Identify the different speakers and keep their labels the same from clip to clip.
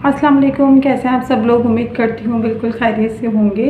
Speaker 1: अस्सलाम वालेकुम, कैसे हैं आप सब लोग। उम्मीद करती हूँ बिल्कुल खैरियत से होंगे।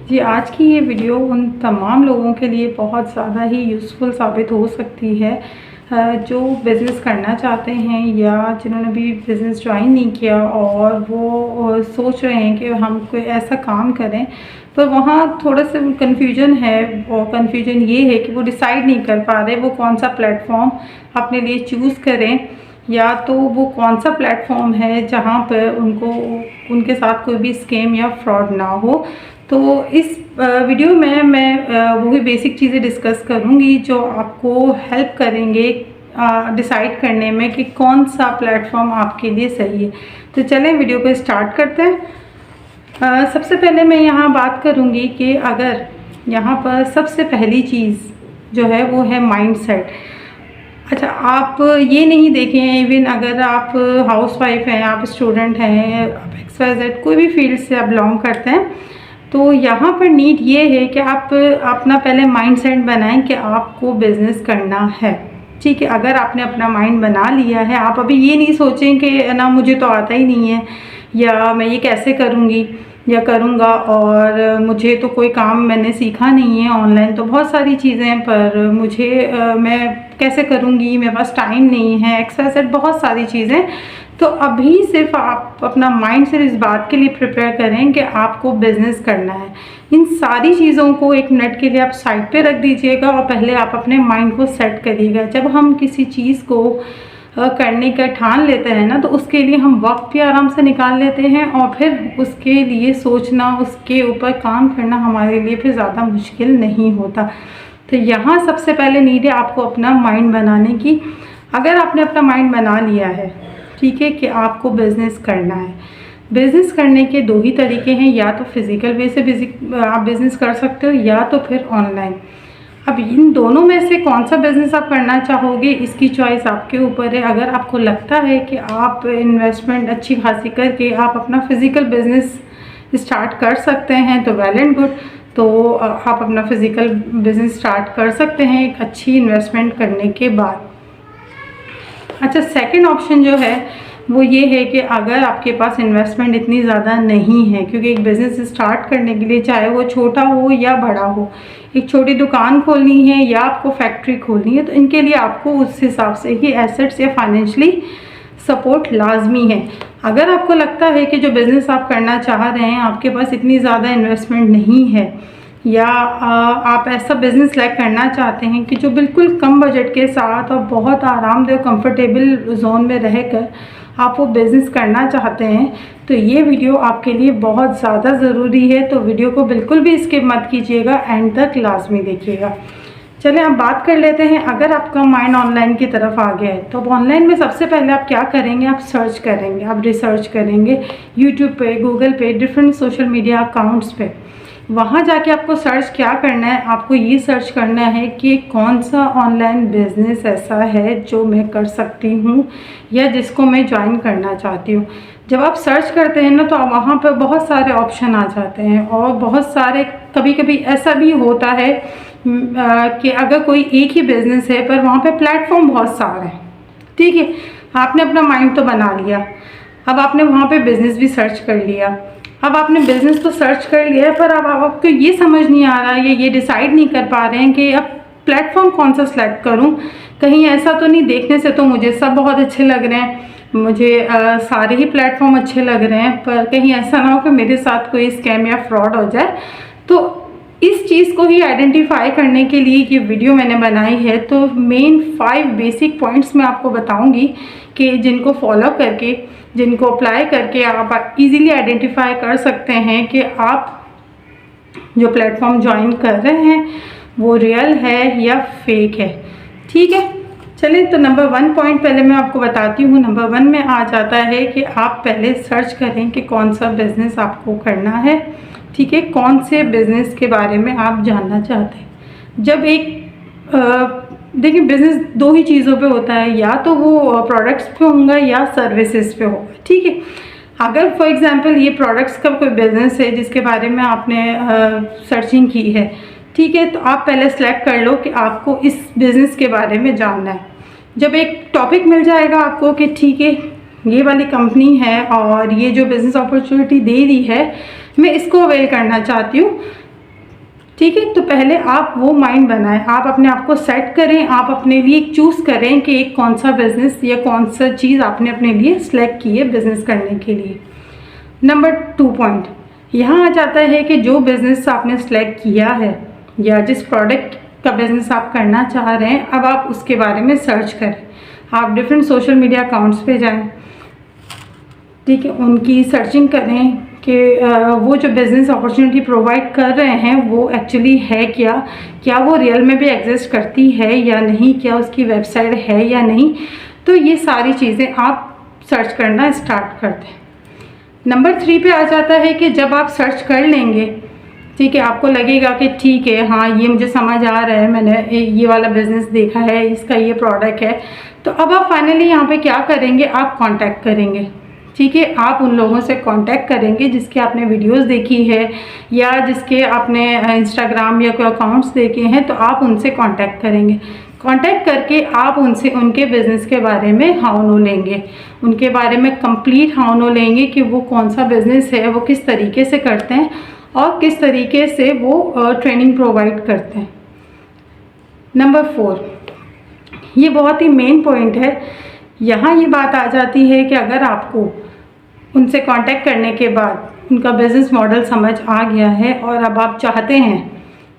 Speaker 1: जी, आज की ये वीडियो उन तमाम लोगों के लिए बहुत ज़्यादा ही यूज़फुल साबित हो सकती है जो बिज़नेस करना चाहते हैं या जिन्होंने भी बिज़नेस ज्वाइन नहीं किया और वो सोच रहे हैं कि हम कोई ऐसा काम करें, पर वहाँ थोड़ा सा कन्फ्यूजन है। और कन्फ्यूजन ये है कि वो डिसाइड नहीं कर पा रहे वो कौन सा प्लेटफॉर्म अपने लिए चूज़ करें, या तो वो कौन सा प्लेटफॉर्म है जहाँ पर उनके साथ कोई भी स्कैम या फ्रॉड ना हो। तो इस वीडियो में मैं वही बेसिक चीज़ें डिस्कस करूँगी जो आपको हेल्प करेंगे डिसाइड करने में कि कौन सा प्लेटफॉर्म आपके लिए सही है। तो चलें वीडियो को स्टार्ट करते हैं। सबसे पहले मैं यहाँ बात करूँगी कि अगर यहाँ पर सबसे पहली चीज़ जो है वो है माइंडसेट। अच्छा, आप ये नहीं देखें, इवन अगर आप हाउसवाइफ हैं, आप स्टूडेंट हैं, आप XYZ कोई भी फील्ड से आप बिलोंग करते हैं, तो यहाँ पर नीड ये है कि आप अपना पहले माइंडसेट बनाएं कि आपको बिज़नेस करना है। ठीक है, अगर आपने अपना माइंड बना लिया है, आप अभी ये नहीं सोचें कि ना मुझे तो आता ही नहीं है, या मैं ये कैसे करूँगी या करूँगा, और मुझे तो कोई काम मैंने सीखा नहीं है, ऑनलाइन तो बहुत सारी चीज़ें हैं पर मुझे मैं कैसे करूँगी, मेरे पास टाइम नहीं है, XYZ बहुत सारी चीज़ें। तो अभी सिर्फ आप अपना माइंड सिर्फ इस बात के लिए प्रिपेयर करें कि आपको बिज़नेस करना है। इन सारी चीज़ों को एक मिनट के लिए आप साइड पे रख दीजिएगा और पहले आप अपने माइंड को सेट करिएगा। जब हम किसी चीज़ को करने का ठान लेते हैं ना, तो उसके लिए हम वक्त भी आराम से निकाल लेते हैं और फिर उसके लिए सोचना, उसके ऊपर काम करना हमारे लिए फिर ज़्यादा मुश्किल नहीं होता। तो यहाँ सबसे पहले नीड है आपको अपना माइंड बनाने की। अगर आपने अपना माइंड बना लिया है, ठीक है, कि आपको बिज़नेस करना है, बिज़नेस करने के दो ही तरीके हैं, या तो फिज़िकल वे से आप बिज़नेस कर सकते हो या तो फिर ऑनलाइन। अब इन दोनों में से कौन सा बिज़नेस आप करना चाहोगे, इसकी चॉइस आपके ऊपर है। अगर आपको लगता है कि आप इन्वेस्टमेंट अच्छी खासी करके आप अपना फ़िज़िकल बिज़नेस स्टार्ट कर सकते हैं तो वेल एंड गुड, तो आप अपना फ़िज़िकल बिज़नेस स्टार्ट कर सकते हैं एक अच्छी इन्वेस्टमेंट करने के बाद। अच्छा, सेकंड ऑप्शन जो है वो ये है कि अगर आपके पास इन्वेस्टमेंट इतनी ज़्यादा नहीं है, क्योंकि एक बिज़नेस स्टार्ट करने के लिए चाहे वो छोटा हो या बड़ा हो, एक छोटी दुकान खोलनी है या आपको फैक्ट्री खोलनी है, तो इनके लिए आपको उस हिसाब से ही एसेट्स या फाइनेंशियली सपोर्ट लाजमी है। अगर आपको लगता है कि जो बिज़नेस आप करना चाह रहे हैं आपके पास इतनी ज़्यादा इन्वेस्टमेंट नहीं है, या आप ऐसा बिज़नेस सेलेक्ट करना चाहते हैं कि जो बिल्कुल कम बजट के साथ और बहुत आरामदेह कंफर्टेबल जोन में रहकर आप वो बिज़नेस करना चाहते हैं, तो ये वीडियो आपके लिए बहुत ज़्यादा ज़रूरी है। तो वीडियो को बिल्कुल भी स्किप मत कीजिएगा, एंड तक लाजमी देखिएगा। चलें अब बात कर लेते हैं। अगर आपका माइंड ऑनलाइन की तरफ आ गया है तो अब ऑनलाइन में सबसे पहले आप क्या करेंगे, आप सर्च करेंगे, आप रिसर्च करेंगे यूट्यूब पे, गूगल पे, डिफरेंट सोशल मीडिया अकाउंट्स पे। वहाँ जाके आपको सर्च क्या करना है, आपको ये सर्च करना है कि कौन सा ऑनलाइन बिज़नेस ऐसा है जो मैं कर सकती हूँ या जिसको मैं ज्वाइन करना चाहती हूँ। जब आप सर्च करते हैं ना, तो वहाँ पर बहुत सारे ऑप्शन आ जाते हैं, और बहुत सारे कभी कभी ऐसा भी होता है कि अगर कोई एक ही बिज़नेस है पर वहाँ पे प्लेटफॉर्म बहुत सारे हैं। ठीक है, आपने अपना माइंड तो बना लिया, अब आपने वहाँ पे बिज़नेस भी सर्च कर लिया। अब आपने बिज़नेस तो सर्च कर लिया है, पर अब आपको ये समझ नहीं आ रहा है, ये डिसाइड नहीं कर पा रहे हैं कि अब प्लेटफॉर्म कौन सा सिलेक्ट करूं। कहीं ऐसा तो नहीं, देखने से तो मुझे सब बहुत अच्छे लग रहे हैं, मुझे सारे ही प्लेटफॉर्म अच्छे लग रहे हैं, पर कहीं ऐसा ना हो कि मेरे साथ कोई स्कैम या फ्रॉड हो जाए। तो इस चीज़ को ही आइडेंटिफाई करने के लिए ये वीडियो मैंने बनाई है। तो मेन 5 बेसिक पॉइंट्स मैं आपको बताऊंगी कि जिनको फॉलो करके, जिनको अप्लाई करके आप इजीली आइडेंटिफाई कर सकते हैं कि आप जो प्लेटफॉर्म ज्वाइन कर रहे हैं वो रियल है या फेक है। ठीक है, चलिए तो नंबर 1 पॉइंट पहले मैं आपको बताती हूँ। नंबर 1 में आ जाता है कि आप पहले सर्च करें कि कौन सा बिज़नेस आपको करना है। ठीक है, कौन से बिज़नेस के बारे में आप जानना चाहते हैं। जब देखिए, बिज़नेस दो ही चीज़ों पे होता है, या तो वो प्रोडक्ट्स पे होगा या सर्विसेज पे होगा। ठीक है, अगर फॉर एग्जांपल ये प्रोडक्ट्स का कोई बिज़नेस है जिसके बारे में आपने सर्चिंग की है, ठीक है, तो आप पहले सेलेक्ट कर लो कि आपको इस बिज़नेस के बारे में जानना है। जब एक टॉपिक मिल जाएगा आपको कि ठीक है ये वाली कंपनी है और ये जो बिज़नेस अपॉर्चुनिटी दे रही है मैं इसको अवेल करना चाहती हूँ, ठीक है, तो पहले आप वो माइंड बनाएं, आप अपने आप को सेट करें, आप अपने लिए चूज़ करें कि एक कौन सा बिज़नेस या कौन सा चीज़ आपने अपने लिए सिलेक्ट की है बिज़नेस करने के लिए। नंबर 2 पॉइंट यहाँ आ जाता है कि जो बिज़नेस आपने सेलेक्ट किया है या जिस प्रोडक्ट का बिज़नेस आप करना चाह रहे हैं, अब आप उसके बारे में सर्च करें। आप डिफरेंट सोशल मीडिया अकाउंट्स पे जाएं, ठीक है, उनकी सर्चिंग करें कि वो जो बिज़नेस अपॉर्चुनिटी प्रोवाइड कर रहे हैं वो एक्चुअली है क्या वो रियल में भी एग्जिस्ट करती है या नहीं, क्या उसकी वेबसाइट है या नहीं। तो ये सारी चीज़ें आप सर्च करना स्टार्ट कर दें। नंबर 3 पे आ जाता है कि जब आप सर्च कर लेंगे, ठीक है, आपको लगेगा कि ठीक है हाँ ये मुझे समझ आ रहा है, मैंने ये वाला बिज़नेस देखा है, इसका ये प्रोडक्ट है, तो अब आप फाइनली यहाँ पे क्या करेंगे, आप कांटेक्ट करेंगे, ठीक है, आप उन लोगों से कांटेक्ट करेंगे जिसके आपने वीडियोस देखी है या जिसके आपने इंस्टाग्राम या कोई अकाउंट्स देखे हैं, तो आप उनसे कांटेक्ट करेंगे। कांटेक्ट करके आप उनसे उनके बिज़नेस के बारे में हाउ नो लेंगे, उनके बारे में कंप्लीट हाउ नो लेंगे कि वो कौन सा बिज़नेस है, वो किस तरीके से करते हैं और किस तरीके से वो ट्रेनिंग प्रोवाइड करते हैं। नंबर 4 ये बहुत ही मेन पॉइंट है। यहाँ ये बात आ जाती है कि अगर आपको उनसे कांटेक्ट करने के बाद उनका बिज़नेस मॉडल समझ आ गया है और अब आप चाहते हैं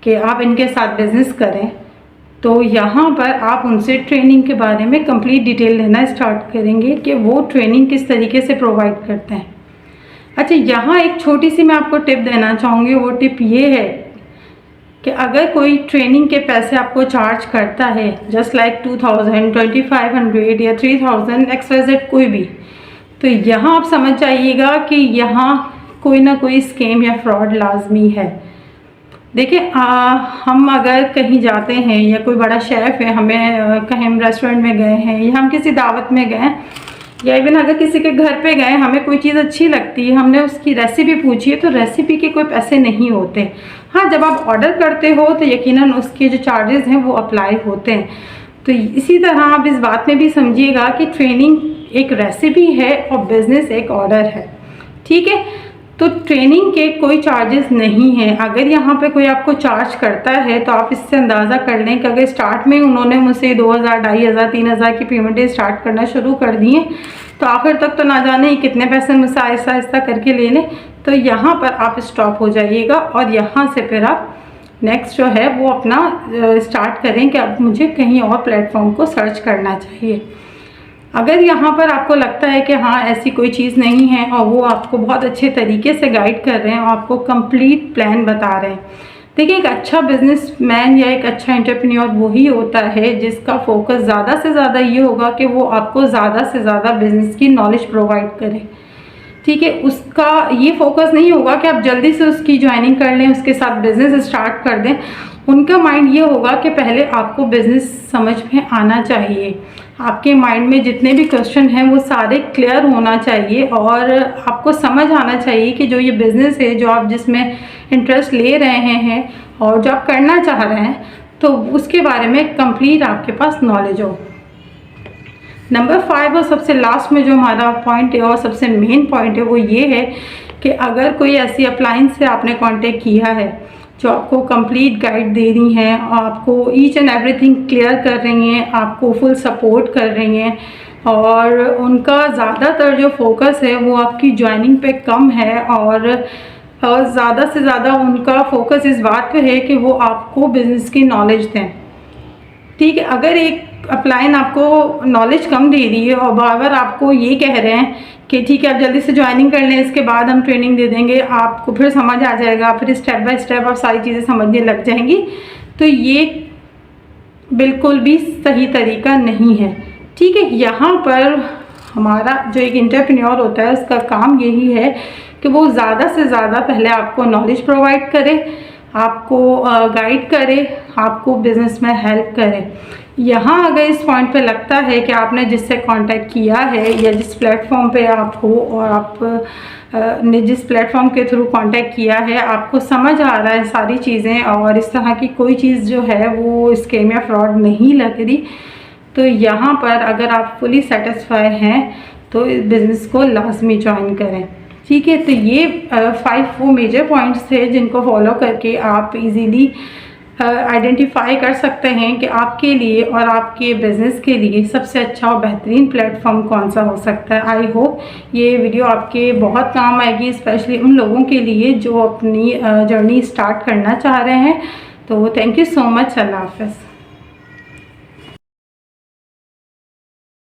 Speaker 1: कि आप इनके साथ बिज़नेस करें, तो यहाँ पर आप उनसे ट्रेनिंग के बारे में कंप्लीट डिटेल लेना स्टार्ट करेंगे कि वो ट्रेनिंग किस तरीके से प्रोवाइड करते हैं। अच्छा, यहाँ एक छोटी सी मैं आपको टिप देना चाहूँगी। वो टिप ये है कि अगर कोई ट्रेनिंग के पैसे आपको चार्ज करता है जस्ट लाइक 2000, 2500 या 3000 XYZ कोई भी, तो यहाँ आप समझ जाइएगा कि यहाँ कोई ना कोई स्कैम या फ्रॉड लाजमी है। देखिए हम अगर कहीं जाते हैं या कोई बड़ा शेफ़ है, हमें कहीं हम रेस्टोरेंट में गए हैं या हम किसी दावत में गए या इवन अगर किसी के घर पे गए, हमें कोई चीज़ अच्छी लगती है, हमने उसकी रेसिपी पूछी है, तो रेसिपी के कोई पैसे नहीं होते। हाँ, जब आप ऑर्डर करते हो तो यकीनन उसके जो चार्जेस हैं वो अप्लाई होते हैं। तो इसी तरह आप इस बात में भी समझिएगा कि ट्रेनिंग एक रेसिपी है और बिज़नेस एक ऑर्डर है, ठीक है। तो ट्रेनिंग के कोई चार्जेस नहीं हैं। अगर यहाँ पे कोई आपको चार्ज करता है तो आप इससे अंदाज़ा कर लें कि अगर स्टार्ट में उन्होंने मुझसे 2000, 2500, 3000 की पेमेंटें स्टार्ट करना शुरू कर दी हैं, तो आखिर तक तो ना जाने कितने पैसे मुझसे आहिस्ता आहिस्ता करके ले लें। तो यहाँ पर आप स्टॉप हो जाइएगा और यहाँ से फिर आप नेक्स्ट जो है वो अपना स्टार्ट करें कि अब मुझे कहीं और प्लेटफॉर्म को सर्च करना चाहिए। अगर यहाँ पर आपको लगता है कि हाँ ऐसी कोई चीज़ नहीं है और वो आपको बहुत अच्छे तरीके से गाइड कर रहे हैं और आपको कंप्लीट प्लान बता रहे हैं, देखिए एक अच्छा बिजनेसमैन या एक अच्छा एंटरप्रेन्योर वही होता है जिसका फोकस ज़्यादा से ज़्यादा ये होगा कि वो आपको ज़्यादा से ज़्यादा बिज़नेस की नॉलेज प्रोवाइड करे, ठीक है। उसका ये फोकस नहीं होगा कि आप जल्दी से उसकी ज्वाइनिंग कर लें, उसके साथ बिज़नेस स्टार्ट कर दें। उनका माइंड ये होगा कि पहले आपको बिज़नेस समझ में आना चाहिए, आपके माइंड में जितने भी क्वेश्चन हैं वो सारे क्लियर होना चाहिए और आपको समझ आना चाहिए कि जो ये बिज़नेस है, जो आप जिसमें इंटरेस्ट ले रहे हैं और जो आप करना चाह रहे हैं, तो उसके बारे में कंप्लीट आपके पास नॉलेज हो। नंबर 5 और सबसे लास्ट में जो हमारा पॉइंट है और सबसे मेन पॉइंट है वो ये है कि अगर कोई ऐसी अप्लायंस से आपने कांटेक्ट किया है जो आपको कंप्लीट गाइड दे रही हैं, आपको ईच एंड एवरीथिंग क्लियर कर रही हैं, आपको फुल सपोर्ट कर रही हैं और उनका ज़्यादातर जो फोकस है वो आपकी ज्वाइनिंग पे कम है और ज़्यादा से ज़्यादा उनका फोकस इस बात पे है कि वो आपको बिज़नेस की नॉलेज दें, ठीक है। अगर एक अप्लायन आपको नॉलेज कम दे रही है और बार-बार आपको ये कह रहे हैं कि ठीक है आप जल्दी से ज्वाइनिंग कर लें, इसके बाद हम ट्रेनिंग दे देंगे, आपको फिर समझ आ जाएगा, फिर स्टेप बाय स्टेप आप सारी चीज़ें समझने लग जाएंगी, तो ये बिल्कुल भी सही तरीका नहीं है, ठीक है। यहाँ पर हमारा जो एक एंटरप्रेन्योर होता है उसका काम यही है कि वो ज़्यादा से ज़्यादा पहले आपको नॉलेज प्रोवाइड करे, आपको गाइड करे, आपको बिज़नेस में हेल्प करे। यहाँ अगर इस पॉइंट पे लगता है कि आपने जिससे कांटेक्ट किया है या जिस प्लेटफॉर्म पे आप हो और आप ने जिस प्लेटफॉर्म के थ्रू कांटेक्ट किया है, आपको समझ आ रहा है सारी चीज़ें और इस तरह की कोई चीज़ जो है वो स्कैम या फ्रॉड नहीं लग रही, तो यहाँ पर अगर आप फुली सेटिस्फाई हैं तो इस बिज़नेस को लाजमी ज्वाइन करें। ठीक है, तो ये 5 वो मेजर पॉइंट्स थे जिनको फॉलो करके आप इजीली आइडेंटिफाई कर सकते हैं कि आपके लिए और आपके बिज़नेस के लिए सबसे अच्छा और बेहतरीन प्लेटफॉर्म कौन सा हो सकता है। आई होप ये वीडियो आपके बहुत काम आएगी, स्पेशली उन लोगों के लिए जो अपनी जर्नी स्टार्ट करना चाह रहे हैं। तो थैंक यू सो मच। अल्लाह हाफ़िज़।